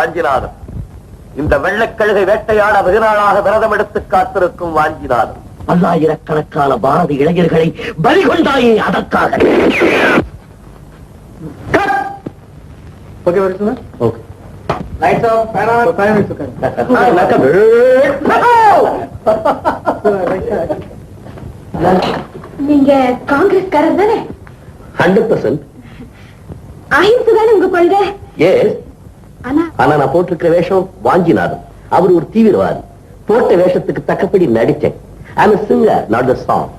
வாஞ்சிநாதன். இந்த வெள்ளைக்கழுகை வேட்டையாட வெகுநாளாக விரதம் எடுத்து காத்திருக்கும் வாஞ்சிநாதன். பல்லாயிரக்கணக்கான பாரதி இளைஞர்களை பலிகொண்டாயே அதற்காக. நீங்க காங்கிரஸ்காரர் தானே? 100%. அஹிம்சை தானே உங்க கொள்கை? எஸ். ஆனா நான் போட்டிருக்கிற வேஷம் வாஞ்சிநாதன். அவர் ஒரு தீவிரவாதி. போட்ட வேஷத்துக்கு தக்கபடி நடிச்சேன். I'm a singer, not the song.